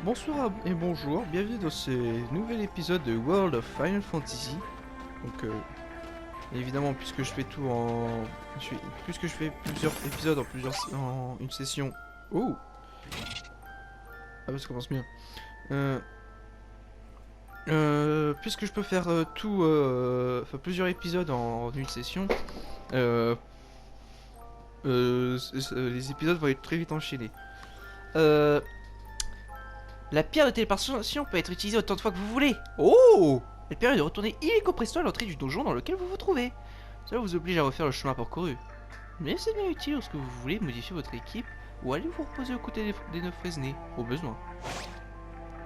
Bonsoir et bonjour, bienvenue dans ce nouvel épisode de World of Final Fantasy. Donc évidemment puisque je fais tout en... puisque je fais plusieurs épisodes en une session... Oh. Ah bah ça commence bien. Puisque je peux faire tout... Enfin plusieurs épisodes en une session, les épisodes vont être très vite enchaînés. La pierre de téléportation peut être utilisée autant de fois que vous voulez. Oh! Elle permet de retourner illico presto à l'entrée du donjon dans lequel vous vous trouvez. Cela vous oblige à refaire le chemin parcouru. Mais c'est bien utile lorsque vous voulez modifier votre équipe ou aller vous reposer aux côtés des neuf Fresnay, au besoin.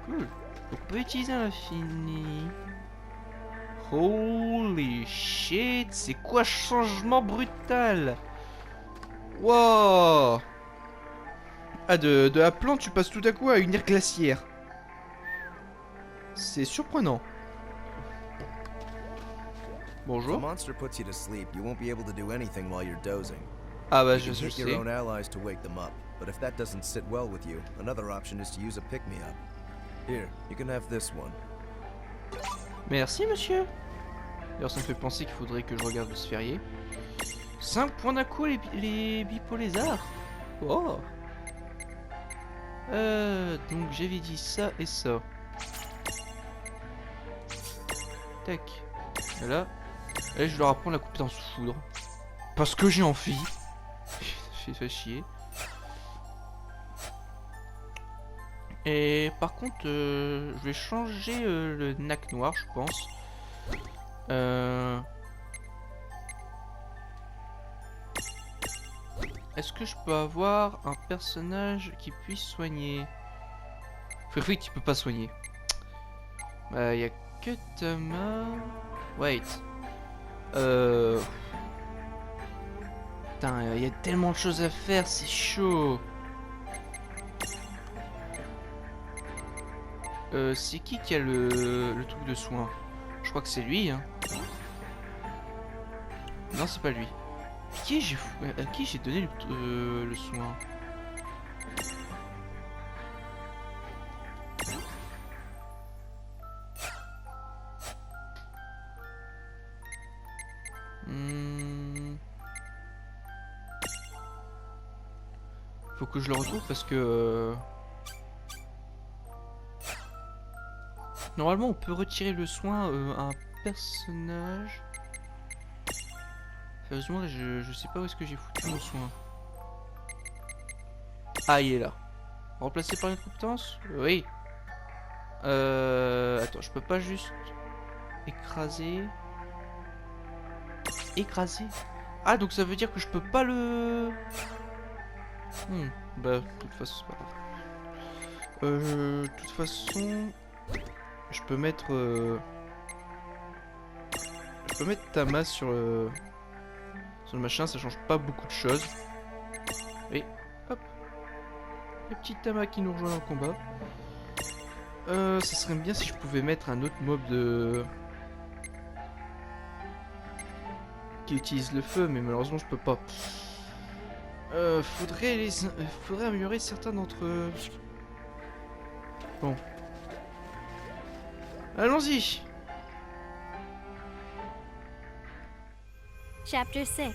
Cool. Donc vous pouvez utiliser à l'infini. Holy shit, c'est quoi ce changement brutal? Wow! Ah, de la plante, tu passes tout à coup à une ère glaciaire. C'est surprenant. If a Bonjour. monster puts you to sleep, you won't be able to do anything while you're dozing. Ah bah You je can hit your sais. own allies to wake them up, but if that doesn't sit well with you, another option is to use a pick-me-up. Here, you can have this one. Merci monsieur. D'ailleurs ça me fait penser qu'il faudrait que je regarde le sphérié. 5 points d'un coup les bipolézards. Oh. Donc j'avais dit ça et ça. Tac. Et là je dois apprendre la compétence foudre. Parce que j'ai envie. Ça fait chier. Et par contre, je vais changer le nac noir, je pense. Est-ce que je peux avoir un personnage qui puisse soigner? Free tu peux pas soigner. Bah, y a que Thomas. Wait. Putain, y a tellement de choses à faire, c'est chaud. C'est qui a le truc de soin? Je crois que c'est lui, hein. Non, c'est pas lui. À qui j'ai donné le soin? Faut que je le retrouve parce que... Normalement, on peut retirer le soin à un personnage. Sérieusement, je sais pas où est-ce que j'ai foutu mon soin. Ah, il est là. Remplacé par une compétence? Oui. Attends, je peux pas juste écraser. Écraser? Ah, donc ça veut dire que je peux pas le... Bah, de toute façon, c'est pas grave. De toute façon... Je peux mettre... Je peux mettre ta masse sur le machin, ça change pas beaucoup de choses. Et hop. Le petit Tama qui nous rejoint dans le combat. Ça serait bien si je pouvais mettre un autre mob de... qui utilise le feu, mais malheureusement je peux pas. Faudrait améliorer certains d'entre eux. Bon. Allons-y. Chapter 6.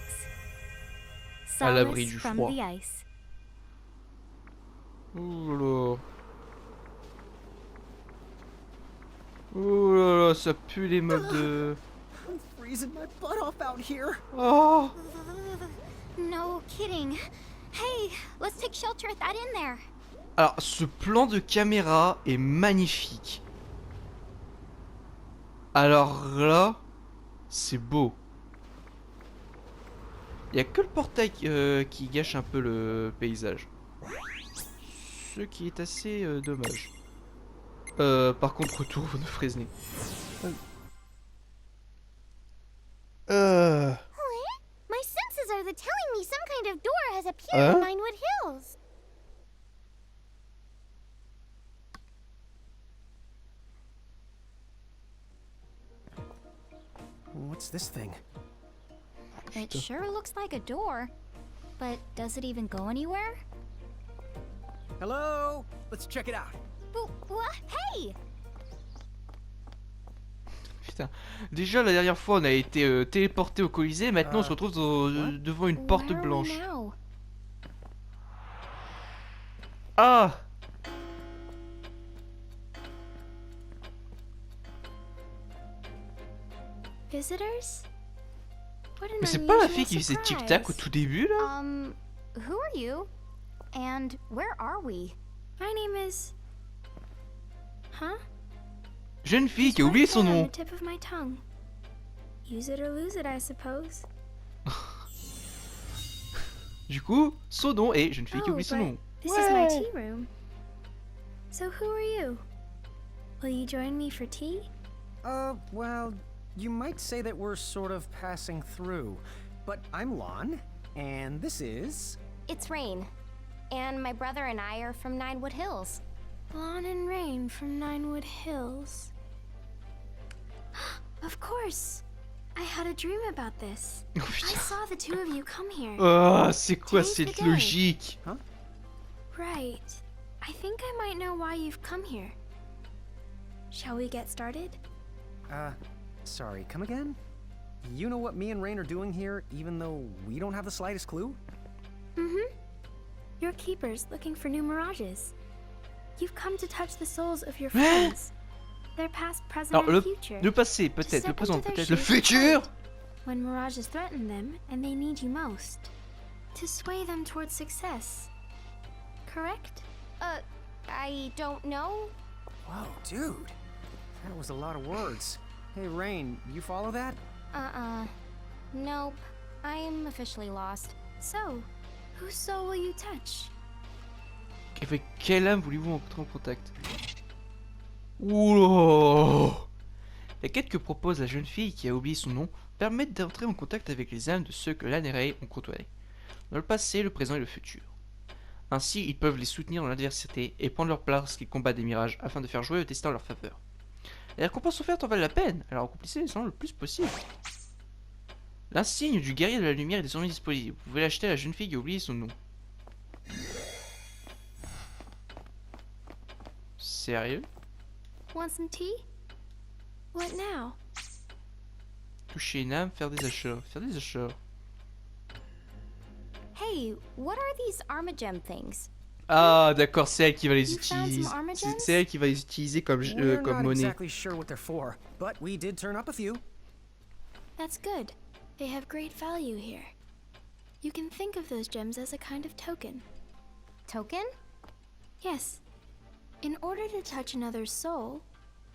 À l'abri Solace du from froid. the ice. Ouh là. Ouh là là, ça pue les mobs de... I'm freezing my butt off out here. Oh. No kidding. Hey, let's take shelter at that inn there. Alors, ce plan de caméra est magnifique. Alors là, c'est beau. Il y a que le portail qui gâche un peu le paysage. Ce qui est assez dommage. Par contre, retour de Fresnay. My senses are telling me some kind of door has appeared in Vinewood Hills. What's this thing? It sure looks like a door. But does it even go anywhere? Hello? Let's check it out. What? Hey! Putain. Déjà la dernière fois on a été téléporté au Colisée, maintenant on se retrouve devant une porte Where are we blanche. now? Ah! Visitors? What an Mais c'est pas la unusual fille qui faisait tic-tac au surprise. tout début là? Who are you? And where are we? My name is... Huh? Jeune fille qui a oublié son nom. Tip of my tongue. Use it or lose it, I suppose. Du coup, son nom est jeune fille qui oublie son nom. This is my tea room. So who are you? Will you join me for tea? Well, you might say that we're sort of passing through. But I'm Lon, and this is... It's Rain. And my brother and I are from Ninewood Hills. Lon and Rain from Ninewood Hills. Of course. I had a dream about this. Oh I putain. saw the two of you come here. Oh, c'est quoi Today's cette the day. logique? Right. I think I might know why you've come here. Shall we get started? Sorry, come again? You know what me and Rain are doing here, even though we don't have the slightest clue? Mm-hmm. You're keepers looking for new mirages. You've come to touch the souls of your friends. Their past, present, Alors and future. le passé peut-être, le step présent into their peut-être, le shoes and futur. fight when mirages threaten them and they need you most. To sway them towards success. Correct? I don't know. Whoa, dude. That was a lot of words. Hey, Rain, you follow that? Nope. I'm officially lost. So, whose soul will you touch? Avec quelle âme voulez-vous entrer en contact? Oula! La quête que propose la jeune fille qui a oublié son nom permet d'entrer en contact avec les âmes de ceux que Lan et Ray ont côtoyés, dans le passé, le présent et le futur. Ainsi, ils peuvent les soutenir dans l'adversité et prendre leur place lorsqu'ils combattent des mirages afin de faire jouer le destin en leur faveur. Les récompenses offertes en valent la peine, alors accomplissez-les le plus possible. L'insigne du guerrier de la lumière est désormais disponible. Vous pouvez l'acheter à la jeune fille qui a oublié son nom. Sérieux? Want some tea? What now? Toucher une âme, faire des achats. Faire des achats. Hey, what are these Armagem things? Ah d'accord, c'est elle qui va les You found utiliser. some Armagems? C'est elle qui va les utiliser comme, We're comme not monnaie. exactly sure what they're for, but we did turn up a few. That's good. They have great value here. You can think of those gems as a kind of token. Token? Yes. In order to touch another's soul,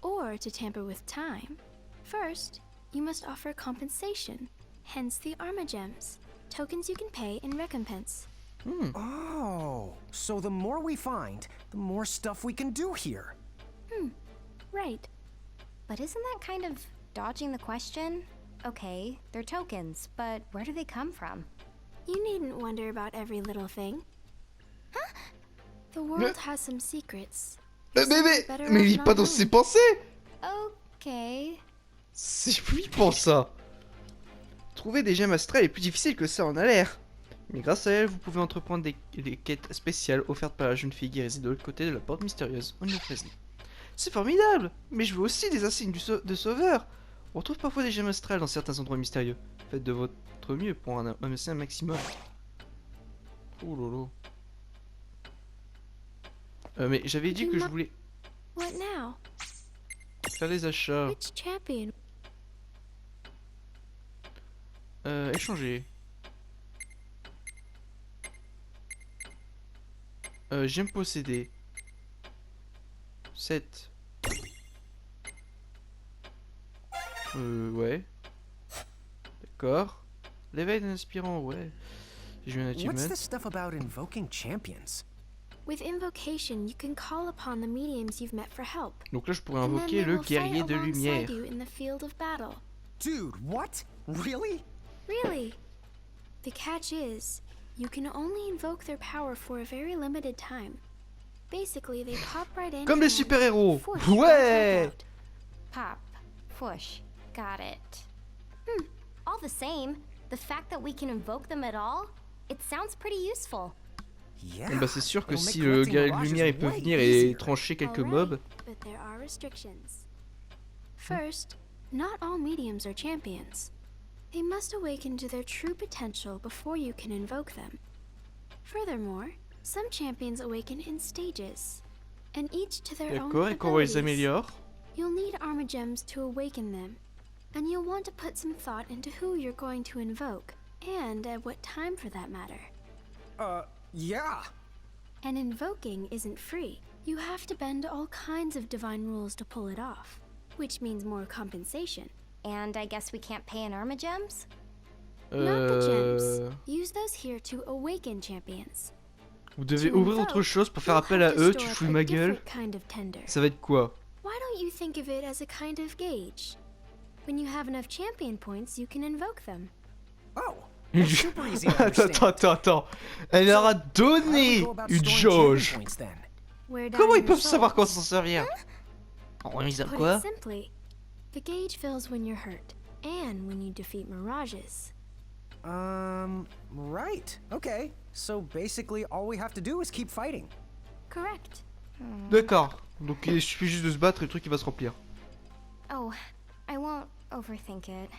or to tamper with time, first, you must offer compensation, hence the Armagems, tokens you can pay in recompense. Oh, so the more we find, the more stuff we can do here. Right. But isn't that kind of dodging the question? Okay, they're tokens, but where do they come from? You needn't wonder about every little thing. Huh? The world has some secrets. Mais il vit pas dans ses pensées. Okay. C'est lui pense ça. Trouver des gemmes astrales est plus difficile que ça en a l'air. Mais grâce à elle, vous pouvez entreprendre des quêtes spéciales offertes par la jeune fille qui réside de l'autre côté de la porte mystérieuse en New-Fresney. C'est formidable. Mais je veux aussi des insignes de sauveur. On retrouve parfois des gemmes astrales dans certains endroits mystérieux. Faites de votre mieux pour en amasser un maximum. Oh lolo. Mais j'avais dit que je voulais What now? faire des achats. Which champion? Échanger. J'aime posséder. 7. Ouais. D'accord. L'éveil d'un aspirant, ouais. J'ai eu un What's achievement. this stuff about invoking champions? With invocation, you can call upon the mediums you've met for help. Donc là, je pourrais And then invoquer they le will guerrier fight de alongside lumière. you in the field of battle. Dude, what? Really? Really? The catch is, you can only invoke their power for a very limited time. Basically, they pop right in. Comme les and super-héros. whoosh, Ouais. right back out. Pop, whoosh, got it. All the same, the fact that we can invoke them at all, it sounds pretty useful. Yeah. Bon, bah c'est sûr que It'll make si le collecting guerrier de mirages lumière il peut way venir et easier. trancher quelques All right, mobs. but there are restrictions. First, not all mediums are champions. They must awaken to their true potential before you can invoke them. Furthermore, some champions awaken in stages, and each to their own D'accord, et comment on les abilities. améliore? You'll need armor gems to awaken them, and you'll want to put some thought into who you're going to invoke, and at what time for that matter. Yeah. And invoking isn't free. You have to bend all kinds of divine rules to pull it off, which means more compensation. And I guess we can't pay in Arma gems? Not the gems. Use those here to awaken champions. Vous devez To ouvrir invoke, autre chose pour faire you'll appel à have to eux, tu store fous de up ma a gueule. different kind of tender. Ça va être quoi? Why don't you think of it as a kind of gauge? When you have enough champion points, you can invoke them. Oh. That's super easy to understand. Attends. Elle leur a How do we donné go about une storing jauge. champion points, then? Where down Comment ils your peuvent savoir comment souls? s'en servir? En remise à Put quoi? it simply, the gauge fills when you're hurt, and when you defeat mirages. Right. Okay. So basically, all we have to do is keep fighting. Correct. D'accord. Donc il suffit juste de se battre et le truc il va se remplir. Oh, I won't overthink it.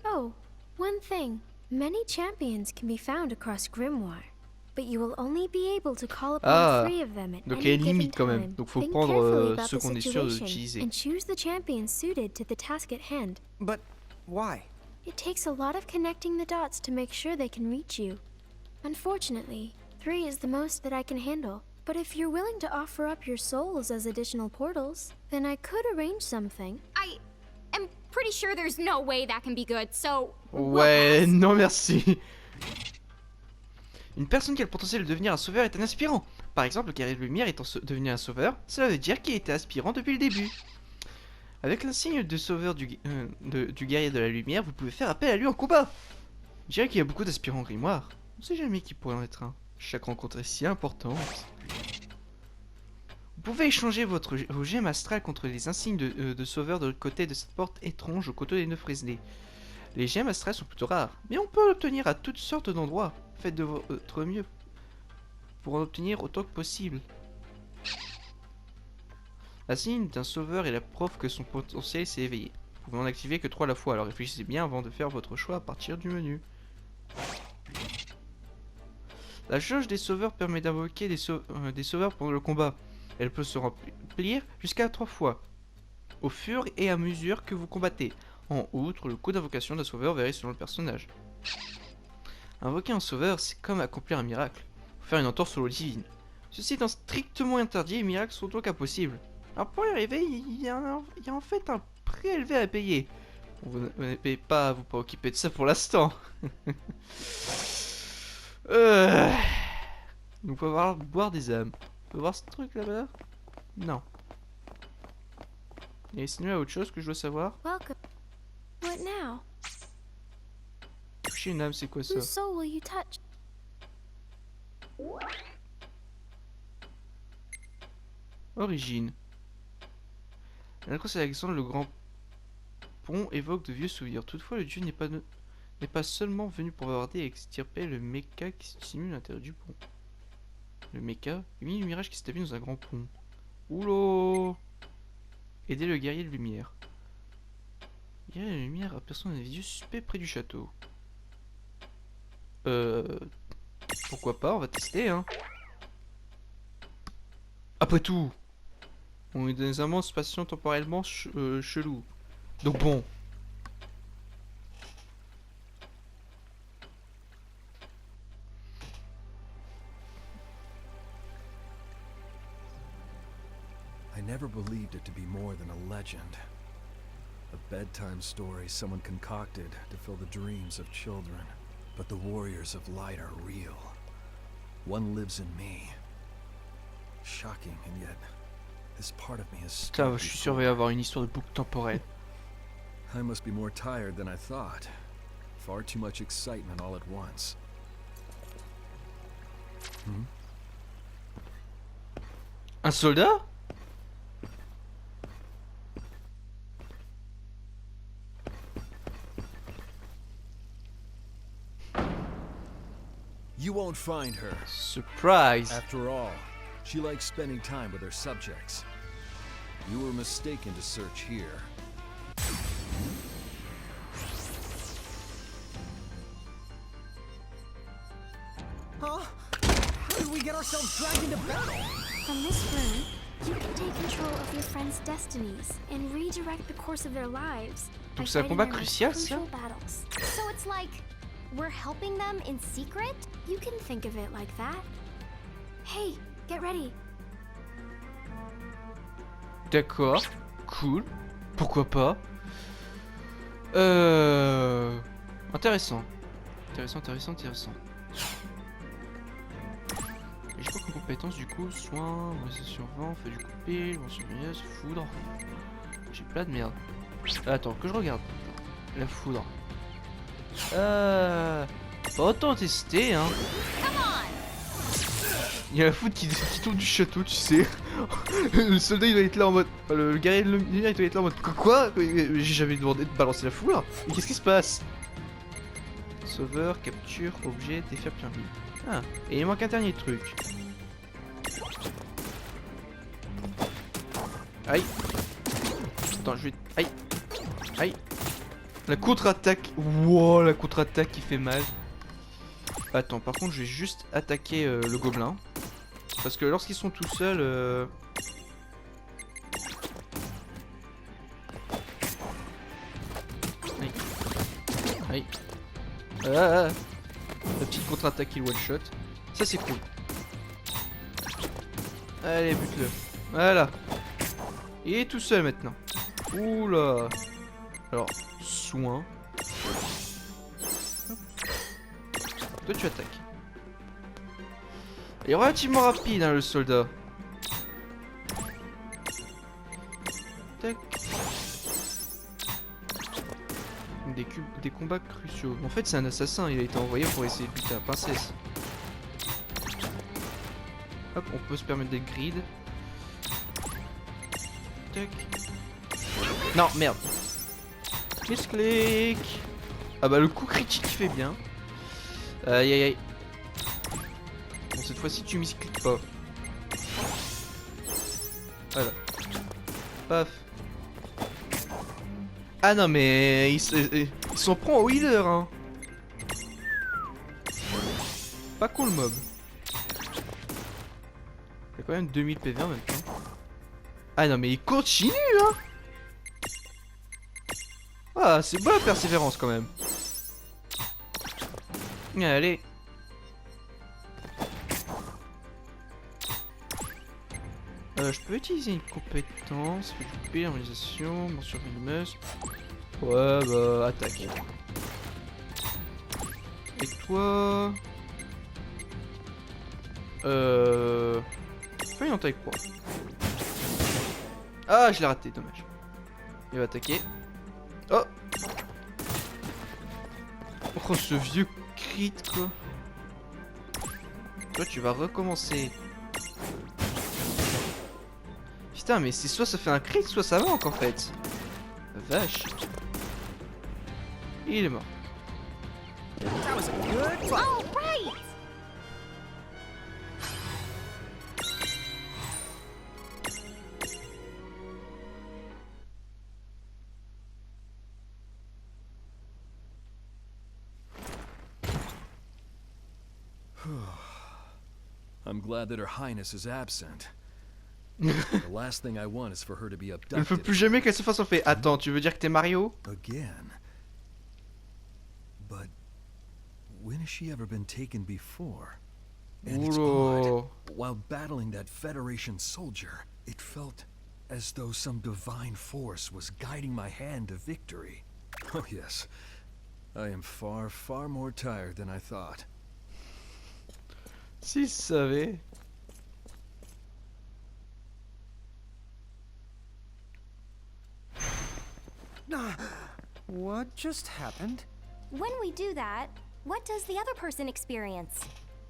Oh, one thing. Many champions can be found across Grimoire, but you will only be able to call upon Ah, 3 of them at donc any il y a une given limite quand même. time. Donc faut Think prendre carefully about ceux the qu'on est sûr situation d'utiliser. and choose the champion suited to the task at hand. But why? It takes a lot of connecting the dots to make sure they can reach you. Unfortunately, 3 is the most that I can handle. But if you're willing to offer up your souls as additional portals, then I could arrange something. I am pretty sure there's no way that can be good, so... we'll Ouais, pass. non merci. Une personne qui a le potentiel de devenir un sauveur est un aspirant. Par exemple, le guerrier de lumière étant devenu un sauveur, cela veut dire qu'il était aspirant depuis le début. Avec l'insigne de sauveur du guerrier de la lumière, vous pouvez faire appel à lui en combat. Je dirais qu'il y a beaucoup d'aspirants grimoire. On sait jamais qui pourrait en être un. Chaque rencontre est si importante. Vous pouvez échanger vos gemmes astrales contre les insignes de sauveur de l'autre côté de cette porte étrange au côté des 9 réselés. Les gemmes astrales sont plutôt rares, mais on peut l'obtenir à toutes sortes d'endroits. Faites de votre mieux pour en obtenir autant que possible. L'insigne d'un sauveur est la preuve que son potentiel s'est éveillé. Vous pouvez en activer que 3 à la fois, alors réfléchissez bien avant de faire votre choix à partir du menu. La jauge des sauveurs permet d'invoquer des sauveurs pendant le combat. Elle peut se remplir jusqu'à 3 fois, au fur et à mesure que vous combattez. En outre, le coût d'invocation d'un sauveur varie selon le personnage. Invoquer un sauveur, c'est comme accomplir un miracle, ou faire une entorse aux lois divines. Ceci étant strictement interdit, les miracles sont donc impossibles. Alors pour y arriver, il y a en fait un prix élevé à payer. Vous ne payez pas à vous préoccuper de ça pour l'instant. Donc on va boire des âmes. On peut voir ce truc là-bas? Non. Et sinon, il y a autre chose que je dois savoir? Welcome. What now? Toucher une âme, c'est quoi ça? Whose soul will you touch? Origine. La croix Alexandre le Grand Pont évoque de vieux souvenirs. Toutefois, le dieu n'est pas seulement venu pour bavarder et extirper le mecha qui se simule à l'intérieur du pont. Le mecha émit le mirage qui s'établit dans un grand pont. Oulô! Aider le guerrier de lumière. Le guerrier de lumière aperçoit un individu suspect près du château. Pourquoi pas, on va tester, hein. Après tout, on est dans un monde spatio-temporellement chelou. Donc bon. I never believed it to be more than a legend. A bedtime story someone concocted to fill the dreams of children. But the warriors of light are real. One lives in me. Shocking, and yet this part of me is Putain, je suis sûr qu'il va y avoir une histoire de boucle temporelle. I must be more tired than I thought. Far too much excitement all at once. Un soldat? You you won't find her. Surprise. After all, she likes spending time with her subjects. You were mistaken to search here. Huh? How did we get ourselves dragged into battle? From this room, you can take control of your friends' destinies and redirect the course of their lives. Donc c'est un combat crucial, ça? Battles. So it's like we're helping them in secret? You can think of it like that. Hey, get ready. D'accord. Cool. Pourquoi pas. Intéressant. Intéressant. Et j'ai quoi comme compétence du coup? Soin, sur vent, fait du coup pile, surveilleuse, foudre. J'ai plein de merde. Attends, que je regarde. La foudre. Autant tester, hein. Il y a la foudre qui tombe du château, tu sais. Le soldat il doit être là en mode. Le guerrier de lumière il doit être là en mode. Quoi? J'ai jamais demandé de balancer la foudre. Mais qu'est-ce qui se passe? Sauveur, capture, objet, défaire pyramide. Ah, et il manque un dernier truc. Aïe. Attends, je vais. Aïe. Aïe. La contre-attaque. Wow, la contre-attaque qui fait mal. Attends, par contre, je vais juste attaquer le gobelin. Parce que lorsqu'ils sont tout seuls. Aïe. Aïe. La petite contre-attaque qui one shot. Ça c'est cool. Allez, bute-le. Voilà. Il est tout seul maintenant. Oula. Alors, soin. Toi tu attaques. Il est relativement rapide hein, le soldat. Tac. Des combats cruciaux. En fait c'est un assassin, il a été envoyé pour essayer de buter la princesse. Hop, on peut se permettre des grids. Tac. Non, merde. Clic. Ah bah le coup critique fait bien. Aïe aïe aïe. Bon cette fois-ci tu miscliques pas. Voilà. Paf. Ah non mais il s'en prend au healer hein. Pas cool le mob. Il y a quand même 2000 PV en même temps. Ah non mais il continue hein. Ah c'est beau la persévérance quand même. Allez. Je peux utiliser une compétence, fait du P, harmonisation, mention venimeuse. Ouais bah attaque. Et toi... Feuille en taille quoi. Ah je l'ai raté, dommage. Il va attaquer. Oh. Oh ce vieux crit quoi. Toi tu vas recommencer. Putain mais c'est soit ça fait un crit soit ça manque en fait. Vache. Il est mort. That was a good fight. Oh, right! I'm glad that Her Highness is absent. The last thing I want is for her to be Il ne faut abducted plus jamais qu'elle se fasse en fait. Attends, tu veux dire que t'es Mario? again. But when has she ever been taken before? And it's Oula. odd. While battling that Federation soldier, it felt as though some divine force was guiding my hand to victory. Oh yes, I am far, far more tired than I thought. Si je savais. What just happened? When we do that, what does the other person experience?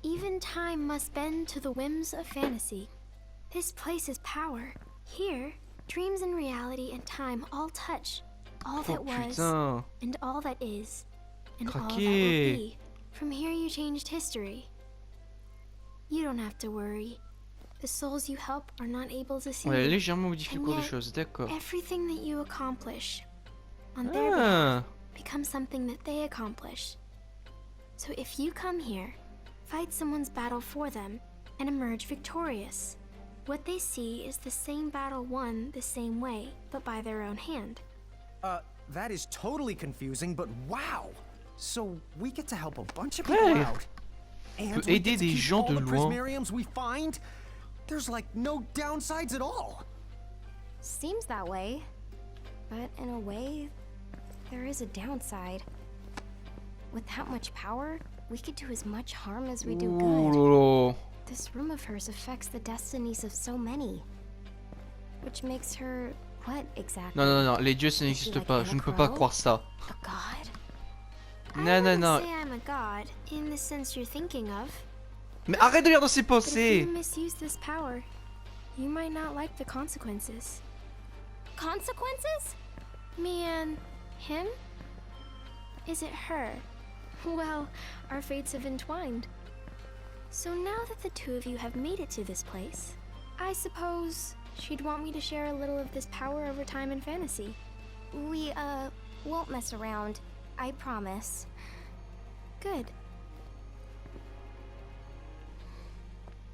Even time must bend to the whims of fantasy. This place is power. Here, dreams and reality and time all touch. All Oh that was, putain. and all that is, and all that will Craqué. be. From here you changed history. You don't have to worry. The souls you help are not able to see On a you. légèrement modifié le And cours des yet, choses, d'accord. Everything that you accomplish on their behalf Ah, becomes something that they accomplish. So if you come here, fight someone's battle for them, and emerge victorious, what they see is the same battle won the same way, but by their own hand. That is totally confusing, but wow! So we get to help a bunch of people Ouais. out. And Peut we aider get to des keep gens all de the loin. Prismariums we find? There's like no downsides at all. Seems that way. But in a way, there is a downside. With that much power, we could do as much harm as we do ouh good. là là. This room of hers affects the destinies of so many. Which makes her what exactly? Non, non, non, les dieux ça n'existe like pas, je ne peux pas Anna croire ça. A god? I Non, non, wouldn't non. say I'm a god in the sense you're thinking of. Mais arrête de lire dans ses But if pensées. you misuse this power, you might not like the consequences. Consequences? Me and him? Is it her? Well, our fates have entwined. So now that the two of you have made it to this place, I suppose she'd want me to share a little of this power over time and fantasy. We, won't mess around. I promise. Good.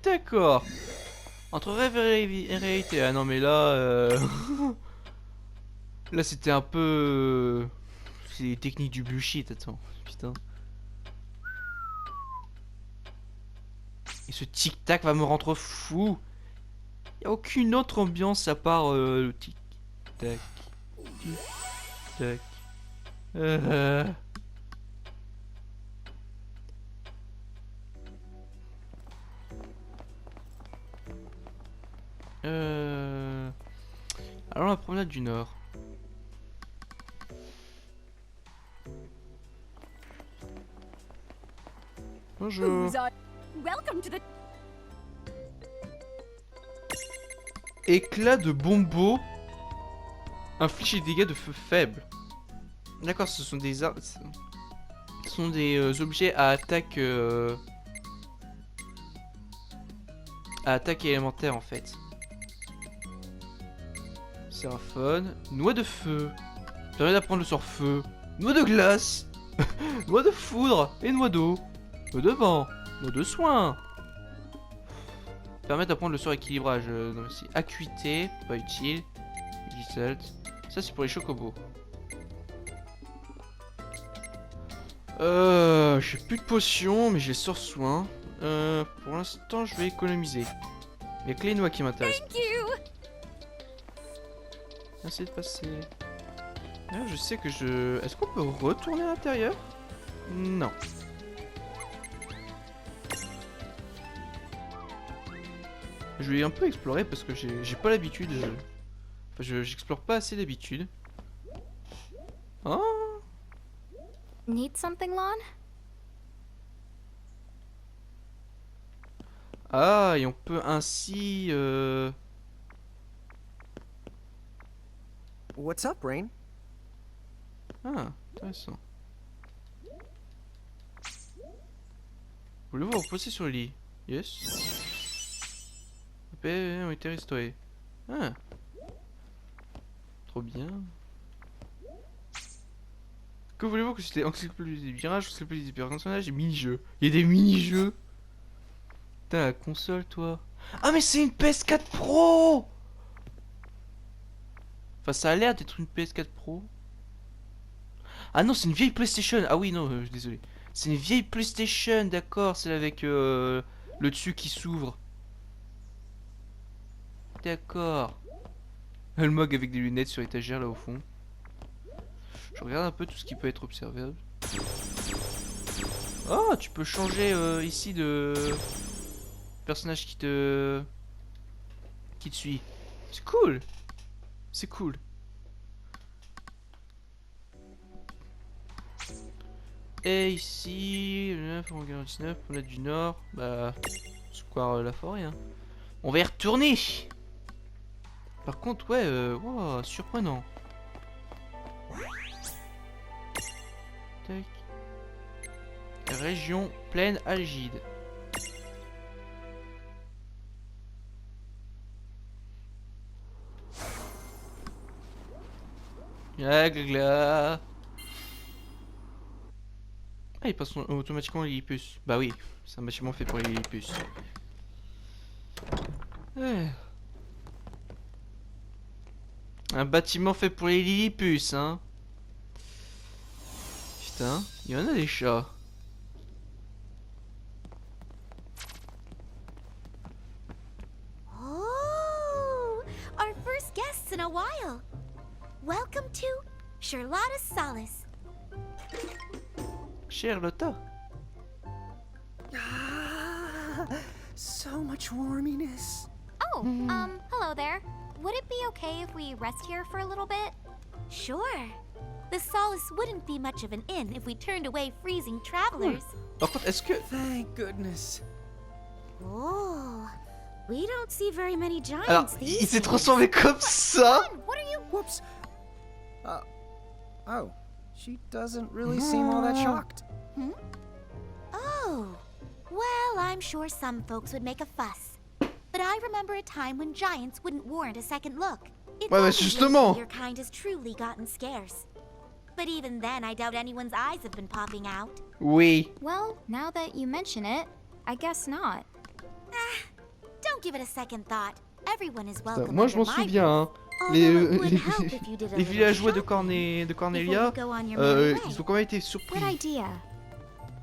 D'accord. Entre rêve et réalité. Ah non mais là... Là c'était un peu... C'est les techniques du bullshit, attends. Putain. Et ce tic-tac va me rendre fou. Y a aucune autre ambiance à part le tic-tac. Tic-tac. Allons à la promenade du Nord. Bonjour. Welcome to the. Éclat de bombo. Inflige des dégâts de feu faible. D'accord, ce sont des armes. Ce sont des objets à attaque. À attaque élémentaire en fait. Séraphone. Noix de feu. Permet d'apprendre le sort feu. Noix de glace. Noix de foudre. Et noix d'eau. Noix de vent. Noix de soin. Permet d'apprendre le sort équilibrage. Non, merci. Acuité. Pas utile. Glissade. Ça c'est pour les chocobos. J'ai plus de potions, mais j'ai sort soin. Pour l'instant, je vais économiser. Il y a que les noix qui m'intéressent. Thank you. Merci de passer. Ah, je sais que je... Est-ce qu'on peut retourner à l'intérieur? Non. Je vais un peu explorer parce que j'ai pas l'habitude. Enfin, j'explore pas assez d'habitude. Oh! Need something, Lon? Ah, et on peut ainsi... What's up, Rain? Ah, intéressant. Voulez-vous vous reposer sur le lit? Yes. Les paix ont été restaurés. Ah. Trop bien. Que voulez-vous que c'était encyclopédie des virages, encyclopédie des personnages et mini-jeux? Il y a des mini-jeux. Putain, la console, toi. Ah, mais c'est une PS4 Pro! Enfin, ça a l'air d'être une PS4 Pro. Ah non, c'est une vieille PlayStation. Ah oui, non, désolé. C'est une vieille PlayStation, d'accord. C'est avec le dessus qui s'ouvre. D'accord. Le mug avec des lunettes sur étagère là au fond. Je regarde un peu tout ce qui peut être observable. Oh, tu peux changer ici de personnage qui te suit. C'est cool. C'est cool. Et ici, 19, on a du Nord. Bah, Square la forêt. Hein. On va y retourner. Par contre, ouais, wow, surprenant. Tac. Région pleine algide. Ah, gla. Ah, il passe automatiquement les Lillipus. Bah oui, c'est un bâtiment fait pour les Lillipus. Ouais. Un bâtiment fait pour les Lillipus, hein. Putain, il y en a des chats. Oh, our first guests in a while. Welcome to Charlotta Solace. Charlotta. Ah, so much warminess. Oh, hello there. Would it be okay if we rest here for a little bit? Sure. The Solace wouldn't be much of an inn if we turned away freezing travelers. Par contre, est-ce que... Thank goodness. Oh, we don't see very many giants Alors, these il s'est days. transformé comme ça. What are you? Whoops. Oh, she doesn't really seem all that shocked. Oh, well, I'm sure some folks would make a fuss. But I remember a time when giants wouldn't warrant a second look. It's Ouais, only mais justement. lately your kind has truly gotten scarce. But even then, I doubt anyone's eyes have been popping out. Oui. Well, now that you mention it, I guess not. Don't give it a second thought. Everyone is welcome. Moi, je m'en under my souviens, hein. roof. Les, Although it would help if you did a les little villageois de, shopping de before Cornelia, you go on your merry way. ils ont quand même été surpris. Good idea.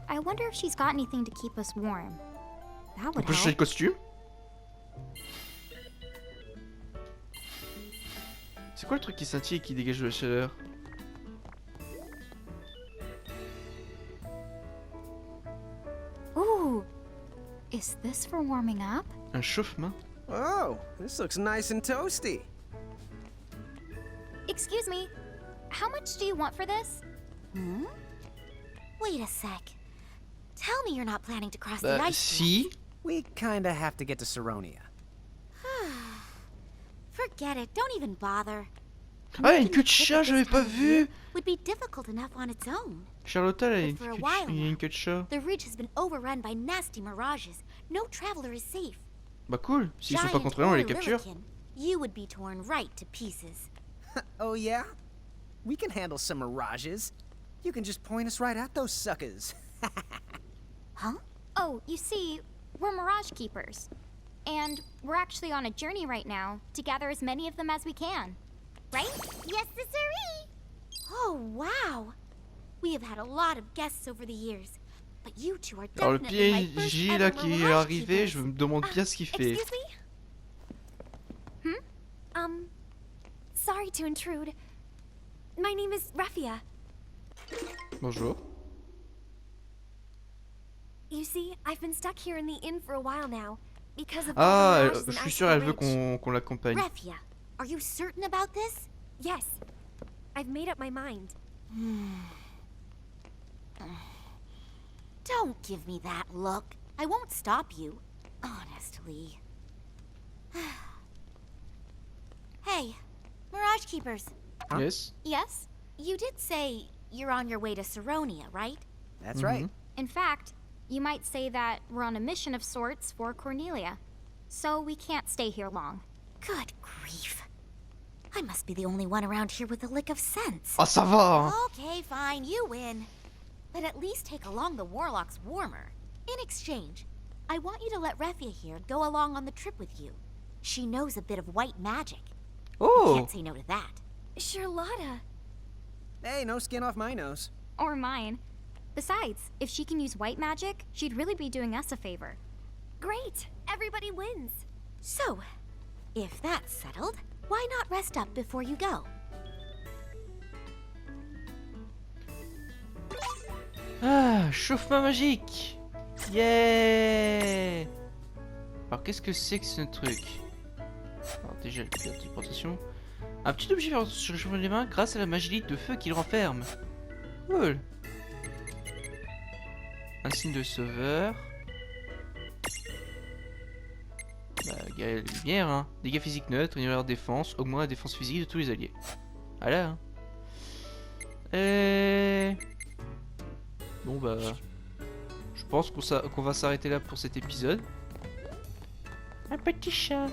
I wonder if she's got anything to keep us warm. That On would peut changer de help. costume. C'est quoi le truc qui scintille et qui dégage de la chaleur? Ooh, is this for warming up? Un chauffe-main? Oh, this looks nice and toasty. Excuse me, how much do you want for this? Wait a sec. Tell me you're not planning to cross the Bah, ice. si. We kinda have to get to Saronia. Forget it. Don't even bother. Ah, il y a une queue de chat, j'avais pas vu. Would be difficult enough on its own. Charlotta, elle a une For a queue de while il y a une queue de chat. The ridge has been overrun by nasty mirages. No traveler is safe. Bah cool, s'ils sont pas Giant contrôlés, on les or capture. Lillikin, you would be torn right to pieces. Oh, yeah? We can handle some mirages. You can just point us right at those suckers. Huh? Oh, you see, we're Mirage Keepers. And we're actually on a journey right now to gather as many of them as we can. Right? Yes, sirree. Oh, wow. We have had a lot of guests over the years. But you two are Alors le definitely my first PNJ ever là qui est Mirage arrivé, Keepers. je me demande bien ce qu'il fait. Excuse me? Sorry to intrude. My name is Raffia. Bonjour. You see, I've been stuck here in the inn for a while now because of all Ah, the mirages je and suis ice sûr, on elle the veut ridge. qu'on l'accompagne. Raffia, are you certain about this? Yes. I've made up my mind. Don't give me that look. I won't stop you. Honestly. Hey, Mirage Keepers. Huh? Yes. Yes? You did say you're on your way to Saronia, right? That's right. In fact, you might say that we're on a mission of sorts for Cornelia. So we can't stay here long. Good grief. I must be the only one around here with a lick of sense. Ah, ça va, hein. Okay, fine, you win. But at least take along the Warlock's warmer. In exchange, I want you to let Raffia here go along on the trip with you. She knows a bit of white magic. Oh. Can't say no to that. Charlotta. Hey, no skin off my nose. Or mine. Besides, if she can use white magic, she'd really be doing us a favor. Great. Everybody wins. So, if that's settled, why not rest up before you go? Ah, chauffe-main magique. Yeah. Alors qu'est-ce que c'est que ce truc? Alors déjà la téléportation. Un petit objet se réchauffe les mains grâce à la magie de feu qu'il renferme. Cool. Un signe de sauveur. Bah, la lumière, hein. Dégâts physiques neutres, une leur défense, augmente la défense physique de tous les alliés. Voilà. Hein. Et... Bon bah... Je pense qu'on va s'arrêter là pour cet épisode. Un petit chat.